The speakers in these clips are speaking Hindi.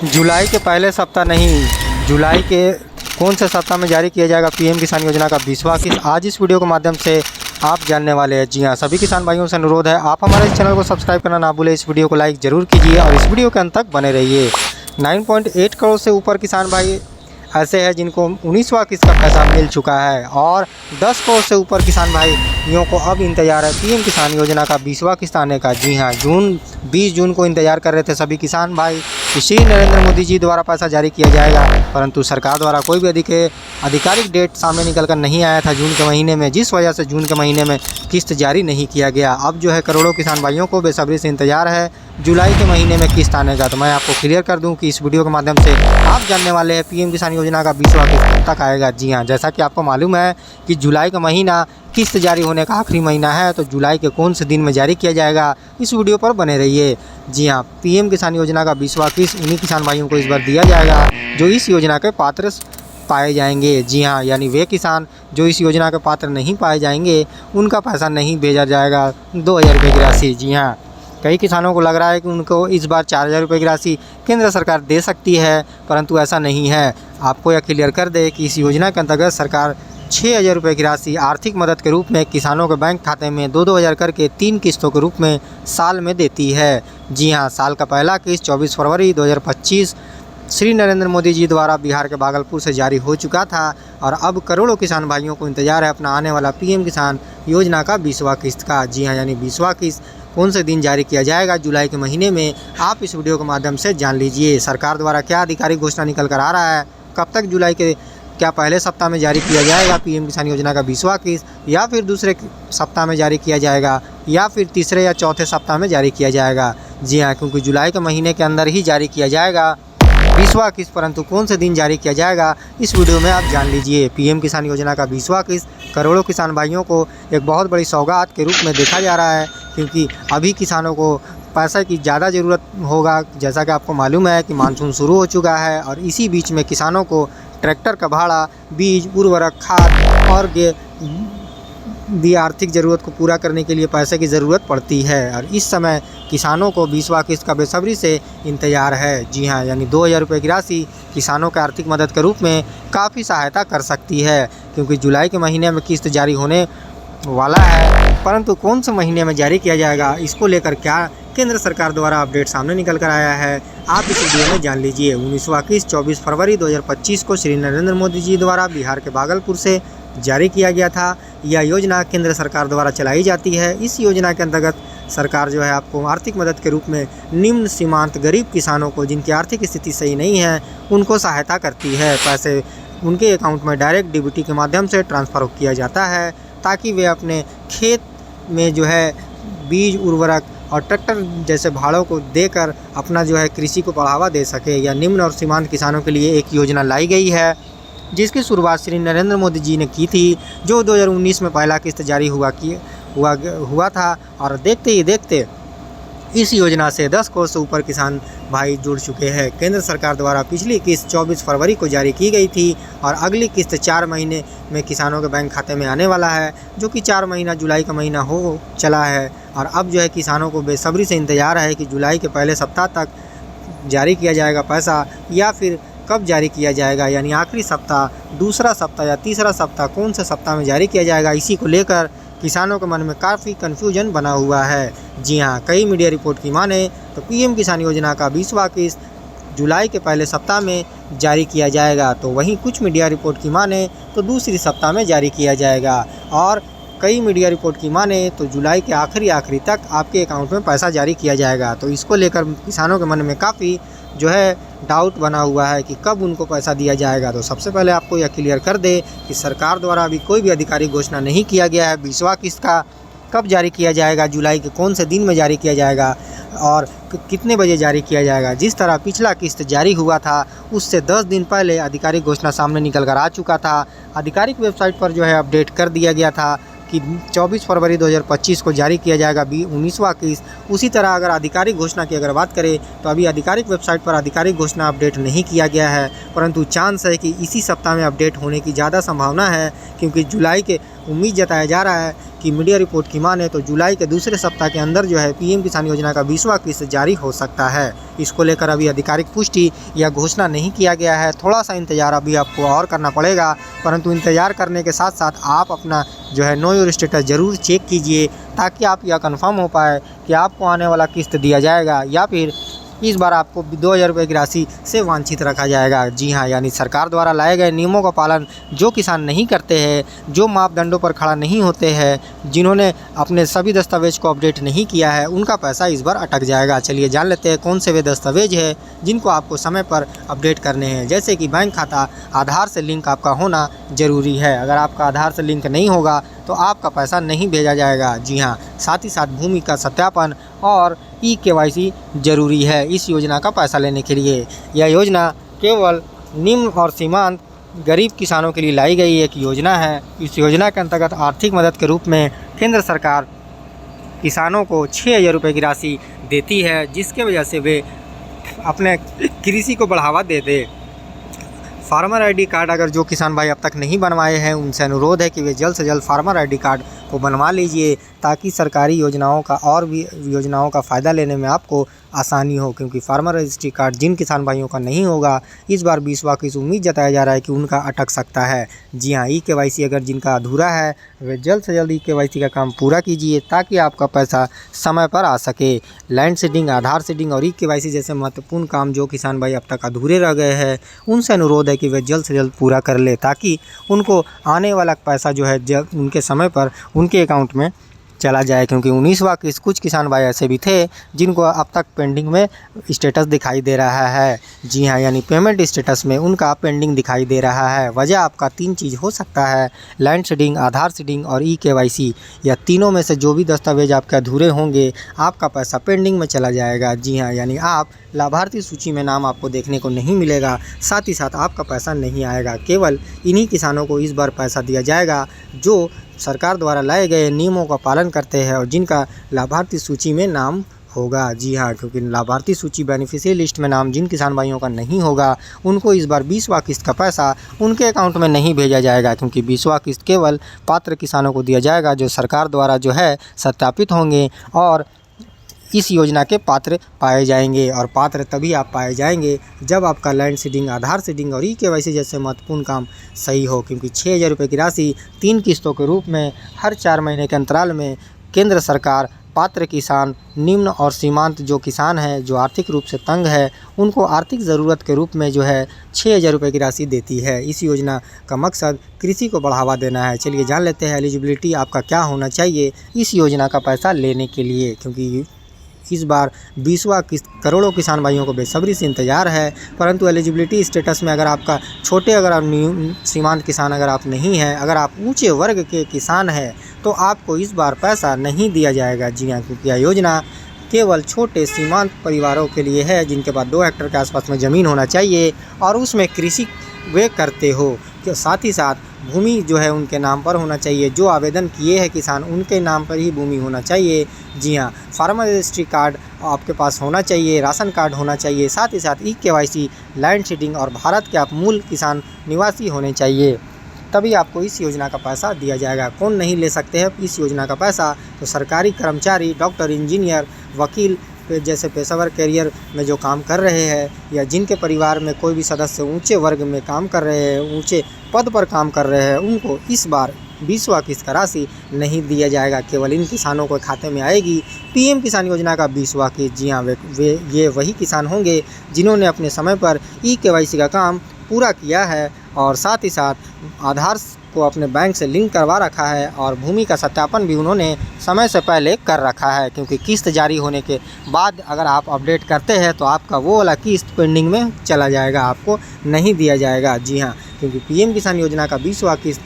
जुलाई के पहले सप्ताह नहीं, जुलाई के कौन से सप्ताह में जारी किया जाएगा पीएम किसान योजना का 20वां किस्त, आज इस वीडियो के माध्यम से आप जानने वाले हैं। जी हाँ, सभी किसान भाइयों से अनुरोध है आप हमारे इस चैनल को सब्सक्राइब करना ना भूलें, इस वीडियो को लाइक ज़रूर कीजिए और इस वीडियो के अंत तक बने रहिए। 9.8 करोड़ से ऊपर किसान भाई ऐसे हैं जिनको 19वां किस्त का पैसा मिल चुका है और 10 करोड़ से ऊपर किसान भाइयों को अब इंतजार है पीएम किसान योजना का 20वां किस्त आने का। जी हाँ, 20 जून को इंतजार कर रहे थे सभी किसान भाई कि श्री नरेंद्र मोदी जी द्वारा पैसा जारी किया जाएगा, परंतु सरकार द्वारा कोई भी आधिकारिक डेट सामने निकल कर नहीं आया था जून के महीने में, जिस वजह से जून के महीने में किस्त जारी नहीं किया गया। अब जो है करोड़ों किसान भाइयों को बेसब्री से इंतजार है जुलाई के महीने में किस्त आने का। तो मैं आपको क्लियर कर दूं कि इस वीडियो के माध्यम से आप जानने वाले हैं पीएम किसान योजना का 20वां किस्त कब तक आएगा। जी हाँ, जैसा कि आपको मालूम है कि जुलाई का महीना किस्त जारी होने का आखिरी महीना है, तो जुलाई के कौन से दिन में जारी किया जाएगा इस वीडियो पर बने रहिए। जी हाँ, पीएम किसान योजना का 20वां किस्त उन्हीं किसान भाइयों को इस बार दिया जाएगा जो इस योजना के पात्र पाए जाएंगे। जी हाँ, यानी वे किसान जो इस योजना के पात्र नहीं पाए जाएंगे उनका पैसा नहीं भेजा जाएगा 2000 रुपये की राशि। जी हाँ, कई किसानों को लग रहा है कि उनको इस बार 4000 रुपये की राशि केंद्र सरकार दे सकती है, परंतु ऐसा नहीं है। आपको यह क्लियर कर दे कि इस योजना के अंतर्गत सरकार 6000 रुपये की राशि आर्थिक मदद के रूप में किसानों के बैंक खाते में 2-2 हज़ार करके 3 किस्तों के रूप में साल में देती है। जी हाँ, साल का पहला किस्त 24 फरवरी 2025 श्री नरेंद्र मोदी जी द्वारा बिहार के भागलपुर से जारी हो चुका था और अब करोड़ों किसान भाइयों को इंतजार है अपना आने वाला पीएम किसान योजना का 20वां किस्त का। जी हाँ, यानी 20वां किस्त कौन से दिन जारी किया जाएगा जुलाई के महीने में, आप इस वीडियो के माध्यम से जान लीजिए। सरकार द्वारा क्या आधिकारिक घोषणा निकल कर आ रहा है, कब तक जुलाई के क्या पहले सप्ताह में जारी किया जाएगा पीएम किसान योजना का 20वां किस्त, या फिर दूसरे सप्ताह में जारी किया जाएगा, या फिर तीसरे या चौथे सप्ताह में जारी किया जाएगा। जी हाँ, क्योंकि जुलाई के महीने के अंदर ही जारी किया जाएगा 20वां किस्त, परंतु कौन से दिन जारी किया जाएगा इस वीडियो में आप जान लीजिए। पीएम किसान योजना का 20वां किस्त करोड़ों किसान भाइयों को एक बहुत बड़ी सौगात के रूप में देखा जा रहा है, क्योंकि अभी किसानों को पैसा की ज़्यादा ज़रूरत होगा। जैसा कि आपको मालूम है कि मानसून शुरू हो चुका है और इसी बीच में किसानों को ट्रैक्टर का भाड़ा, बीज, उर्वरक, खाद और भी आर्थिक ज़रूरत को पूरा करने के लिए पैसे की ज़रूरत पड़ती है और इस समय किसानों को 20वां किस्त का बेसब्री से इंतजार है। जी हाँ, यानी 2000 रुपये की राशि किसानों के आर्थिक मदद के रूप में काफ़ी सहायता कर सकती है, क्योंकि जुलाई के महीने में किस्त जारी होने वाला है, परंतु कौन से महीने में जारी किया जाएगा इसको लेकर क्या केंद्र सरकार द्वारा अपडेट सामने निकल कर आया है, आप इस वीडियो में जान लीजिए। 19वां किस्त 24 फरवरी 2025 को श्री नरेंद्र मोदी जी द्वारा बिहार के भागलपुर से जारी किया गया था। यह योजना केंद्र सरकार द्वारा चलाई जाती है। इस योजना के अंतर्गत सरकार जो है आपको आर्थिक मदद के रूप में निम्न सीमांत गरीब किसानों को जिनकी आर्थिक स्थिति सही नहीं है उनको सहायता करती है। पैसे उनके अकाउंट में डायरेक्ट डीबीटी के माध्यम से ट्रांसफ़र किया जाता है ताकि वे अपने खेत में जो है बीज, उर्वरक और ट्रैक्टर जैसे भाड़ों को देकर अपना जो है कृषि को बढ़ावा दे सके। या निम्न और सीमांत किसानों के लिए एक योजना लाई गई है जिसकी शुरुआत श्री नरेंद्र मोदी जी ने की थी, जो 2019 में पहला किस्त जारी हुआ था और देखते ही देखते इस योजना से 10 करोड़ से ऊपर किसान भाई जुड़ चुके हैं। केंद्र सरकार द्वारा पिछली किस्त 24 फरवरी को जारी की गई थी और अगली किस्त 4 महीने में किसानों के बैंक खाते में आने वाला है, जो कि 4 महीना जुलाई का महीना हो चला है और अब जो है किसानों को बेसब्री से इंतजार है कि जुलाई के पहले सप्ताह तक जारी किया जाएगा पैसा या फिर कब जारी किया जाएगा, यानी आखिरी सप्ताह, दूसरा सप्ताह या तीसरा सप्ताह, कौन से सप्ताह में जारी किया जाएगा। इसी को लेकर किसानों के मन में काफ़ी कन्फ्यूजन बना हुआ है। जी हाँ, कई मीडिया रिपोर्ट की माने तो पीएम किसान योजना का 20वां किस्त जुलाई के पहले सप्ताह में जारी किया जाएगा, तो वहीं कुछ मीडिया रिपोर्ट की माने तो दूसरी सप्ताह में जारी किया जाएगा और कई मीडिया रिपोर्ट की माने तो जुलाई के आखिरी तक आपके अकाउंट में पैसा जारी किया जाएगा। तो इसको लेकर किसानों के मन में काफ़ी जो है डाउट बना हुआ है कि कब उनको पैसा दिया जाएगा। तो सबसे पहले आपको यह क्लियर कर दे कि सरकार द्वारा अभी कोई भी आधिकारिक घोषणा नहीं किया गया है 20वां किस्त का कब जारी किया जाएगा, जुलाई के कौन से दिन में जारी किया जाएगा और कितने बजे जारी किया जाएगा। जिस तरह पिछला किस्त जारी हुआ था उससे 10 दिन पहले आधिकारिक घोषणा सामने निकल कर आ चुका था। आधिकारिक वेबसाइट पर जो है अपडेट कर दिया गया था कि 24 फरवरी 2025 को जारी किया जाएगा 19वां किस्त। उसी तरह अगर आधिकारिक घोषणा की अगर बात करें तो अभी आधिकारिक वेबसाइट पर आधिकारिक घोषणा अपडेट नहीं किया गया है, परंतु चांस है कि इसी सप्ताह में अपडेट होने की ज़्यादा संभावना है, क्योंकि जुलाई के उम्मीद जताया जा रहा है की मीडिया रिपोर्ट की माने तो जुलाई के दूसरे सप्ताह के अंदर जो है पीएम किसान योजना का 20वां किस्त जारी हो सकता है। इसको लेकर अभी आधिकारिक पुष्टि या घोषणा नहीं किया गया है। थोड़ा सा इंतज़ार अभी आपको और करना पड़ेगा, परंतु इंतज़ार करने के साथ साथ आप अपना जो है नो योर स्टेटस ज़रूर चेक कीजिए, ताकि आप यह कंफर्म हो पाए कि आपको आने वाला किस्त दिया जाएगा या फिर इस बार आपको 2000 रुपये की राशि से वांछित रखा जाएगा। जी हाँ, यानी सरकार द्वारा लाए गए नियमों का पालन जो किसान नहीं करते हैं, जो मापदंडों पर खड़ा नहीं होते हैं, जिन्होंने अपने सभी दस्तावेज को अपडेट नहीं किया है, उनका पैसा इस बार अटक जाएगा। चलिए जान लेते हैं कौन से वे दस्तावेज हैं जिनको आपको समय पर अपडेट करने हैं। जैसे कि बैंक खाता आधार से लिंक आपका होना ज़रूरी है। अगर आपका आधार से लिंक नहीं होगा तो आपका पैसा नहीं भेजा जाएगा। जी हाँ, साथ ही साथ भूमि का सत्यापन और KYC ज़रूरी है इस योजना का पैसा लेने के लिए। यह योजना केवल निम्न और सीमांत गरीब किसानों के लिए लाई गई एक योजना है। इस योजना के अंतर्गत आर्थिक मदद के रूप में केंद्र सरकार किसानों को 6000 रुपये की राशि देती है, जिसके वजह से वे अपने कृषि को बढ़ावा देते। फार्मर आईडी कार्ड अगर जो किसान भाई अब तक नहीं बनवाए हैं, उनसे अनुरोध है कि वे जल्द से जल्द फार्मर आईडी कार्ड को बनवा लीजिए, ताकि सरकारी योजनाओं का और भी योजनाओं का फ़ायदा लेने में आपको आसानी हो। क्योंकि फार्मर रजिस्ट्री कार्ड जिन किसान भाइयों का नहीं होगा, इस बार 20वां की उम्मीद जताया जा रहा है कि उनका अटक सकता है। जी हाँ, KYC अगर जिनका अधूरा है वे जल्द से जल्द KYC का काम पूरा कीजिए, ताकि आपका पैसा समय पर आ सके। लैंड सीडिंग, आधार सीडिंग और KYC जैसे महत्वपूर्ण काम जो किसान भाई अब तक अधूरे रह गए हैं, उनसे अनुरोध है कि वे जल्द से जल्द पूरा कर ले, ताकि उनको आने वाला पैसा जो है उनके समय पर उनके अकाउंट में चला जाए। क्योंकि 19वां किस्त कुछ किसान भाई ऐसे भी थे जिनको अब तक पेंडिंग में स्टेटस दिखाई दे रहा है। जी हाँ, यानी पेमेंट स्टेटस में उनका पेंडिंग दिखाई दे रहा है। वजह आपका 3 चीज़ हो सकता है, लैंड सीडिंग, आधार सीडिंग और KYC। या तीनों में से जो भी दस्तावेज आपके अधूरे होंगे, आपका पैसा पेंडिंग में चला जाएगा। जी हाँ, यानी आप लाभार्थी सूची में नाम आपको देखने को नहीं मिलेगा, साथ ही साथ आपका पैसा नहीं आएगा। केवल इन्हीं किसानों को इस बार पैसा दिया जाएगा जो सरकार द्वारा लाए गए नियमों का पालन करते हैं और जिनका लाभार्थी सूची में नाम होगा। जी हाँ, क्योंकि लाभार्थी सूची बेनिफिशियरी लिस्ट में नाम जिन किसान भाइयों का नहीं होगा, उनको इस बार 20वां किस्त का पैसा उनके अकाउंट में नहीं भेजा जाएगा। क्योंकि 20वां किस्त केवल पात्र किसानों को दिया जाएगा जो सरकार द्वारा जो है सत्यापित होंगे और इस योजना के पात्र पाए जाएंगे। और पात्र तभी आप पाए जाएंगे जब आपका लैंड सीडिंग, आधार सीडिंग और KYC जैसे महत्वपूर्ण काम सही हो। क्योंकि 6000 रुपये की राशि 3 किस्तों के रूप में हर 4 महीने के अंतराल में केंद्र सरकार पात्र किसान, निम्न और सीमांत जो किसान हैं, जो आर्थिक रूप से तंग है, उनको आर्थिक ज़रूरत के रूप में जो है 6000 रुपये की राशि देती है। इस योजना का मकसद कृषि को बढ़ावा देना है। चलिए जान लेते हैं एलिजिबिलिटी आपका क्या होना चाहिए इस योजना का पैसा लेने के लिए। क्योंकि इस बार 20वां किस्त करोड़ों किसान भाइयों को बेसब्री से इंतज़ार है, परंतु एलिजिबिलिटी स्टेटस में अगर आपका छोटे, अगर आप सीमांत किसान अगर आप नहीं हैं, अगर आप ऊंचे वर्ग के किसान हैं, तो आपको इस बार पैसा नहीं दिया जाएगा। जी हाँ, क्योंकि यह योजना केवल छोटे सीमांत परिवारों के लिए है जिनके पास 2 हेक्टेयर के आसपास में ज़मीन होना चाहिए और उसमें कृषि वे करते हो। साथ ही साथ भूमि जो है उनके नाम पर होना चाहिए। जो आवेदन किए हैं किसान, उनके नाम पर ही भूमि होना चाहिए। जी हाँ, फार्मर रजिस्ट्री कार्ड आपके पास होना चाहिए, राशन कार्ड होना चाहिए, साथ ही साथ KYC, लैंड सीडिंग और भारत के आप मूल किसान निवासी होने चाहिए, तभी आपको इस योजना का पैसा दिया जाएगा। कौन नहीं ले सकते हैं इस योजना का पैसा? तो सरकारी कर्मचारी, डॉक्टर, इंजीनियर, वकील जैसे पेशेवर कैरियर में जो काम कर रहे हैं, या जिनके परिवार में कोई भी सदस्य ऊंचे वर्ग में काम कर रहे हैं, ऊंचे पद पर काम कर रहे हैं, उनको इस बार 20वां किस्त का राशि नहीं दिया जाएगा। केवल इन किसानों के खाते में आएगी पीएम किसान योजना का 20वां किस्त। जी हाँ, ये वही किसान होंगे जिन्होंने अपने समय पर KYC का काम पूरा किया है और साथ ही साथ आधार को अपने बैंक से लिंक करवा रखा है और भूमि का सत्यापन भी उन्होंने समय से पहले कर रखा है। क्योंकि किस्त जारी होने के बाद अगर आप अपडेट करते हैं तो आपका वो वाला किस्त पेंडिंग में चला जाएगा, आपको नहीं दिया जाएगा। जी हाँ, क्योंकि पीएम किसान योजना का 20वां किस्त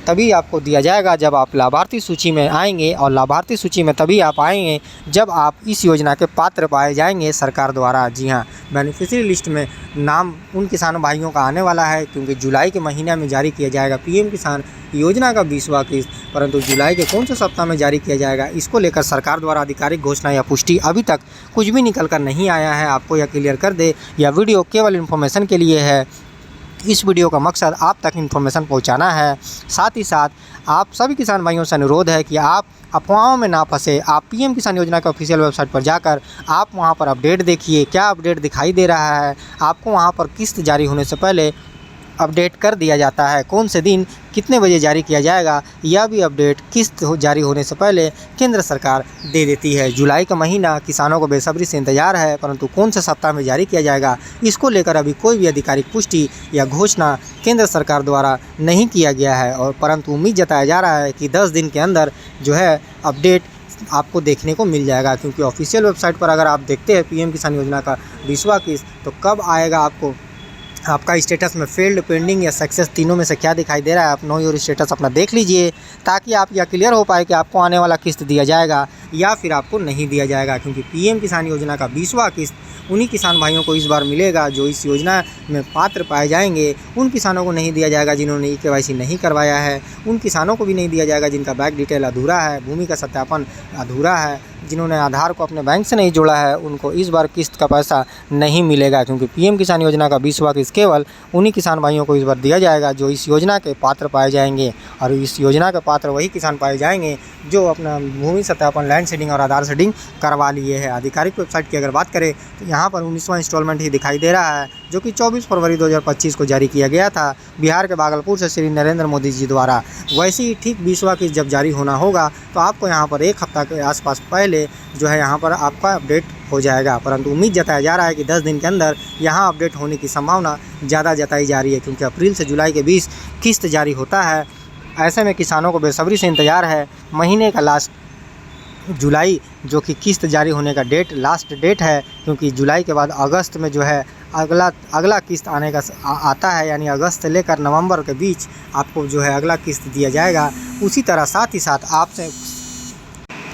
तभी आपको दिया जाएगा जब आप लाभार्थी सूची में आएंगे, और लाभार्थी सूची में तभी आप आएंगे जब आप इस योजना के पात्र पाए जाएंगे सरकार द्वारा। जी हाँ, बेनिफिशियरी लिस्ट में नाम उन किसानों भाइयों का आने वाला है, क्योंकि जुलाई के महीने में जारी किया जाएगा पीएम किसान योजना का 20वां किस्त। परंतु जुलाई के कौन से सप्ताह में जारी किया जाएगा, इसको लेकर सरकार द्वारा आधिकारिक घोषणा या पुष्टि अभी तक कुछ भी निकल कर नहीं आया है। आपको यह क्लियर कर दे, यह वीडियो केवल इन्फॉर्मेशन के लिए है। इस वीडियो का मकसद आप तक इन्फॉर्मेशन पहुंचाना है। साथ ही साथ आप सभी किसान भाइयों से अनुरोध है कि आप अफवाहों में ना फंसे। आप पीएम किसान योजना के ऑफिशियल वेबसाइट पर जाकर आप वहां पर अपडेट देखिए, क्या अपडेट दिखाई दे रहा है। आपको वहां पर किस्त जारी होने से पहले अपडेट कर दिया जाता है, कौन से दिन कितने बजे जारी किया जाएगा, यह भी अपडेट किस्त जारी होने से पहले केंद्र सरकार दे देती है। जुलाई का महीना किसानों को बेसब्री से इंतजार है, परंतु कौन से सप्ताह में जारी किया जाएगा इसको लेकर अभी कोई भी आधिकारिक पुष्टि या घोषणा केंद्र सरकार द्वारा नहीं किया गया है। और परंतु उम्मीद जताया जा रहा है कि 10 दिन के अंदर जो है अपडेट आपको देखने को मिल जाएगा, क्योंकि ऑफिशियल वेबसाइट पर अगर आप देखते हैं पीएम किसान योजना का 20वां किस्त, तो कब आएगा आपको आपका स्टेटस में फेल्ड, पेंडिंग या सक्सेस तीनों में से क्या दिखाई दे रहा है, आप नो योर स्टेटस अपना देख लीजिए, ताकि आप यह क्लियर हो पाए कि आपको आने वाला किस्त दिया जाएगा या फिर आपको नहीं दिया जाएगा। क्योंकि पीएम किसान योजना का 20वां किस्त उन्हीं किसान भाइयों को इस बार मिलेगा जो इस योजना में पात्र पाए जाएंगे। उन किसानों को नहीं दिया जाएगा जिन्होंने KYC नहीं करवाया है, उन किसानों को भी नहीं दिया जाएगा जिनका बैंक डिटेल अधूरा है, भूमि का सत्यापन अधूरा है, जिन्होंने आधार को अपने बैंक से नहीं जोड़ा है, उनको इस बार किस्त का पैसा नहीं मिलेगा। क्योंकि पीएम किसान योजना का 20वां किस्त केवल उन्हीं किसान भाइयों को इस बार दिया जाएगा जो इस योजना के पात्र पाए जाएंगे। और इस योजना के पात्र वही किसान पाए जाएंगे जो अपना भूमि सत्यापन, लैंड सीडिंग और आधार सीडिंग करवा लिए है। आधिकारिक वेबसाइट की अगर बात करें तो यहाँ पर 19वां इंस्टॉलमेंट ही दिखाई दे रहा है, जो कि 24 फरवरी 2025 को जारी किया गया था बिहार के भागलपुर से श्री नरेंद्र मोदी जी द्वारा। वैसे ही ठीक 20वां किस्त जब जारी होना होगा तो आपको यहाँ पर 1 हफ्ता के आसपास पहले जो है यहाँ पर आपका अपडेट हो जाएगा। परंतु उम्मीद जताया जा रहा है कि 10 दिन के अंदर यहाँ अपडेट होने की संभावना ज़्यादा जताई जा रही है, क्योंकि अप्रैल से जुलाई के 20 किस्त जारी होता है। ऐसे में किसानों को बेसब्री से इंतज़ार है। महीने का लास्ट जुलाई जो कि किस्त जारी होने का लास्ट डेट है, क्योंकि जुलाई के बाद अगस्त में जो है अगला किस्त आने का आता है, यानी अगस्त से लेकर नवंबर के बीच आपको जो है अगला किस्त दिया जाएगा। उसी तरह साथ ही साथ आपसे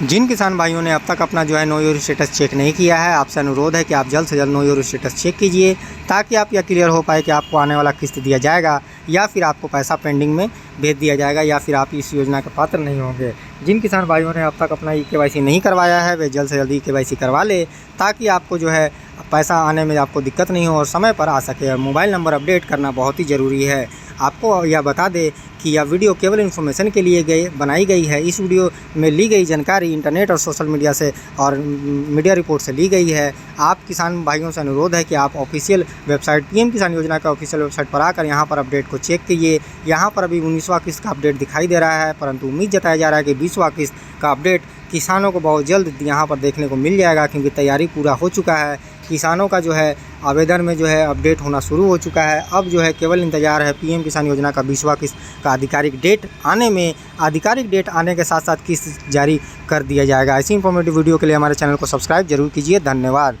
जिन किसान भाइयों ने अब तक अपना जो है नो योर स्टेटस चेक नहीं किया है, आपसे अनुरोध है कि आप जल्द से जल्द नो योर स्टेटस चेक कीजिए, ताकि आप यह क्लियर हो पाए कि आपको आने वाला किस्त दिया जाएगा या फिर आपको पैसा पेंडिंग में भेज दिया जाएगा या फिर आप इस योजना के पात्र नहीं होंगे। जिन किसान भाइयों ने अब तक अपना KYC नहीं करवाया है वे जल्द से जल्द KYC करवा ले, ताकि आपको जो है पैसा आने में आपको दिक्कत नहीं हो और समय पर आ सके। मोबाइल नंबर अपडेट करना बहुत ही ज़रूरी है। आपको यह बता दें कि यह वीडियो केवल इन्फॉर्मेशन के लिए बनाई गई है। इस वीडियो में ली गई जानकारी इंटरनेट और सोशल मीडिया से और मीडिया रिपोर्ट से ली गई है। आप किसान भाइयों से अनुरोध है कि आप ऑफिशियल वेबसाइट पीएम किसान योजना का ऑफिशियल वेबसाइट पर आकर यहाँ पर अपडेट को चेक कीजिए। यहाँ पर अभी 19वां किस्त का अपडेट दिखाई दे रहा है, परंतु उम्मीद जताया जा रहा है कि 20वां किस्त का अपडेट किसानों को बहुत जल्द यहाँ पर देखने को मिल जाएगा, क्योंकि तैयारी पूरा हो चुका है। किसानों का जो है आवेदन में जो है अपडेट होना शुरू हो चुका है। अब जो है केवल इंतज़ार है पीएम किसान योजना का 20वां किस्त का आधिकारिक डेट आने में। आधिकारिक डेट आने के साथ साथ किस्त जारी कर दिया जाएगा। ऐसी इंफॉर्मेटिव वीडियो के लिए हमारे चैनल को सब्सक्राइब जरूर कीजिए। धन्यवाद।